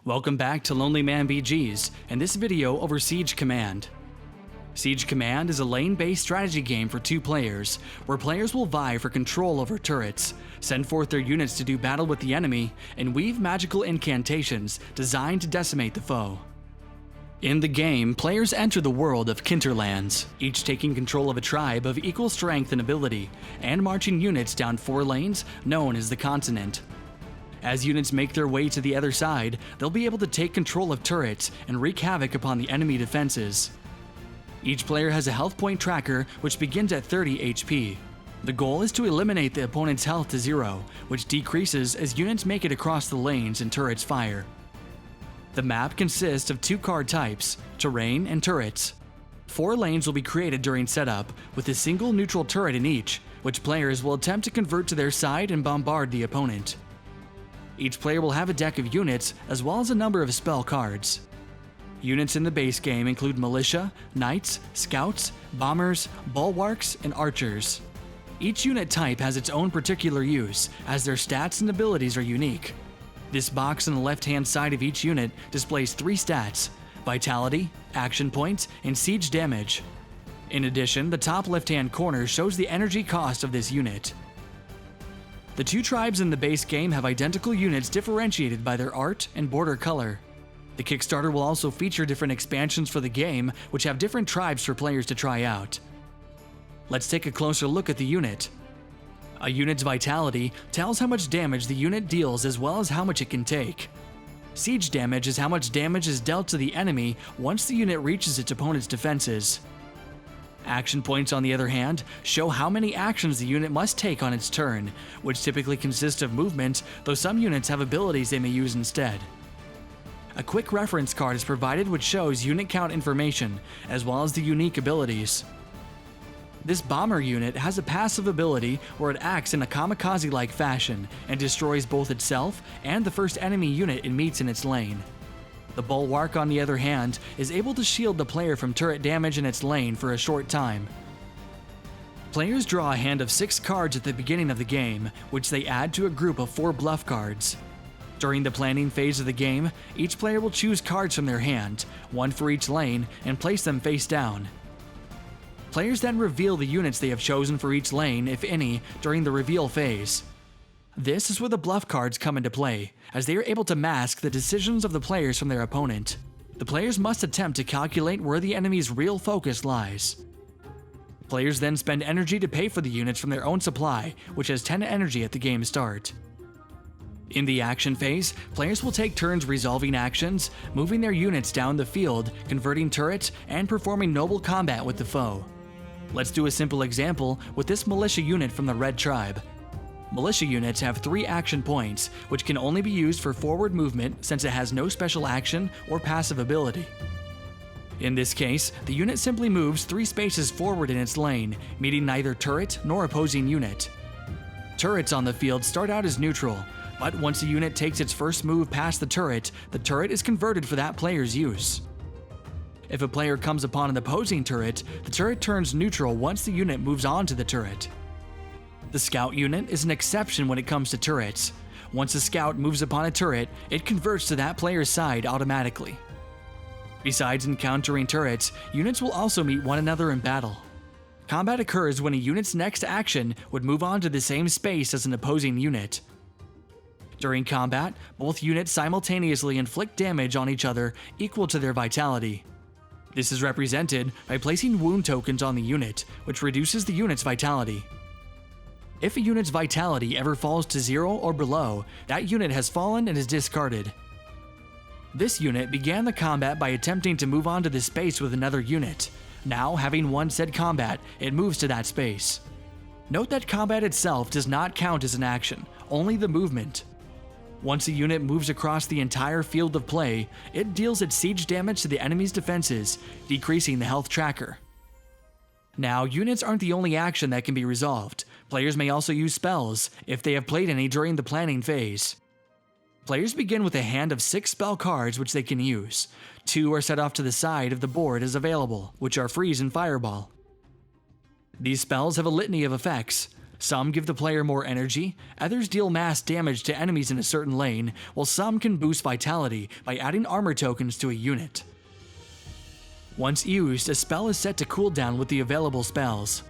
Welcome back to Lonely Man BGs, and this video over Siege Command. Siege Command is a lane-based strategy game for 2 players, where players will vie for control over turrets, send forth their units to do battle with the enemy, and weave magical incantations designed to decimate the foe. In the game, players enter the world of Kinterlands, each taking control of a tribe of equal strength and ability, and marching units down 4 lanes known as the Continent. As units make their way to the other side, they'll be able to take control of turrets and wreak havoc upon the enemy defenses. Each player has a health point tracker which begins at 30 HP. The goal is to eliminate the opponent's health to 0, which decreases as units make it across the lanes and turrets fire. The map consists of 2 card types, terrain and turrets. 4 lanes will be created during setup, with a single neutral turret in each, which players will attempt to convert to their side and bombard the opponent. Each player will have a deck of units as well as a number of spell cards. Units in the base game include militia, knights, scouts, bombers, bulwarks, and archers. Each unit type has its own particular use, as their stats and abilities are unique. This box on the left-hand side of each unit displays 3 stats: vitality, action points, and siege damage. In addition, the top left-hand corner shows the energy cost of this unit. The 2 tribes in the base game have identical units differentiated by their art and border color. The Kickstarter will also feature different expansions for the game, which have different tribes for players to try out. Let's take a closer look at the unit. A unit's vitality tells how much damage the unit deals as well as how much it can take. Siege damage is how much damage is dealt to the enemy once the unit reaches its opponent's defenses. Action points, on the other hand, show how many actions the unit must take on its turn, which typically consist of movement, though some units have abilities they may use instead. A quick reference card is provided which shows unit count information, as well as the unique abilities. This bomber unit has a passive ability where it acts in a kamikaze-like fashion and destroys both itself and the first enemy unit it meets in its lane. The bulwark, on the other hand, is able to shield the player from turret damage in its lane for a short time. Players draw a hand of 6 cards at the beginning of the game, which they add to a group of 4 bluff cards. During the planning phase of the game, each player will choose cards from their hand, 1 for each lane, and place them face down. Players then reveal the units they have chosen for each lane, if any, during the reveal phase. This is where the bluff cards come into play, as they are able to mask the decisions of the players from their opponent. The players must attempt to calculate where the enemy's real focus lies. Players then spend energy to pay for the units from their own supply, which has 10 energy at the game's start. In the action phase, players will take turns resolving actions, moving their units down the field, converting turrets, and performing noble combat with the foe. Let's do a simple example with this militia unit from the red tribe. Militia units have 3 action points, which can only be used for forward movement since it has no special action or passive ability. In this case, the unit simply moves 3 spaces forward in its lane, meeting neither turret nor opposing unit. Turrets on the field start out as neutral, but once a unit takes its first move past the turret is converted for that player's use. If a player comes upon an opposing turret, the turret turns neutral once the unit moves on to the turret. The scout unit is an exception when it comes to turrets. Once a scout moves upon a turret, it converts to that player's side automatically. Besides encountering turrets, units will also meet one another in battle. Combat occurs when a unit's next action would move on to the same space as an opposing unit. During combat, both units simultaneously inflict damage on each other equal to their vitality. This is represented by placing wound tokens on the unit, which reduces the unit's vitality. If a unit's vitality ever falls to 0 or below, that unit has fallen and is discarded. This unit began the combat by attempting to move on to this space with another unit. Now, having won said combat, it moves to that space. Note that combat itself does not count as an action, only the movement. Once a unit moves across the entire field of play, it deals its siege damage to the enemy's defenses, decreasing the health tracker. Now, units aren't the only action that can be resolved. Players may also use spells, if they have played any during the planning phase. Players begin with a hand of 6 spell cards which they can use. 2 are set off to the side of the board as available, which are Freeze and Fireball. These spells have a litany of effects. Some give the player more energy, others deal mass damage to enemies in a certain lane, while some can boost vitality by adding armor tokens to a unit. Once used, a spell is set to cooldown with the available spells.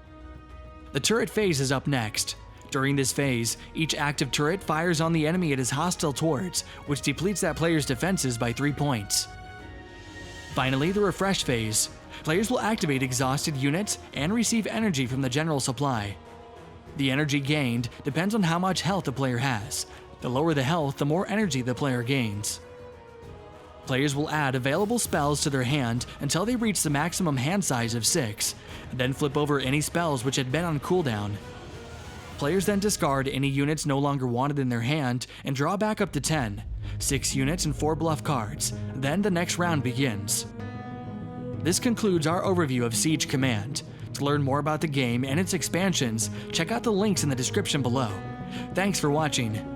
The turret phase is up next. During this phase, each active turret fires on the enemy it is hostile towards, which depletes that player's defenses by 3 points. Finally, the refresh phase. Players will activate exhausted units and receive energy from the general supply. The energy gained depends on how much health the player has. The lower the health, the more energy the player gains. Players will add available spells to their hand until they reach the maximum hand size of 6, and then flip over any spells which had been on cooldown. Players then discard any units no longer wanted in their hand and draw back up to 10, 6 units and 4 bluff cards. Then the next round begins. This concludes our overview of Siege Command. To learn more about the game and its expansions, check out the links in the description below. Thanks for watching.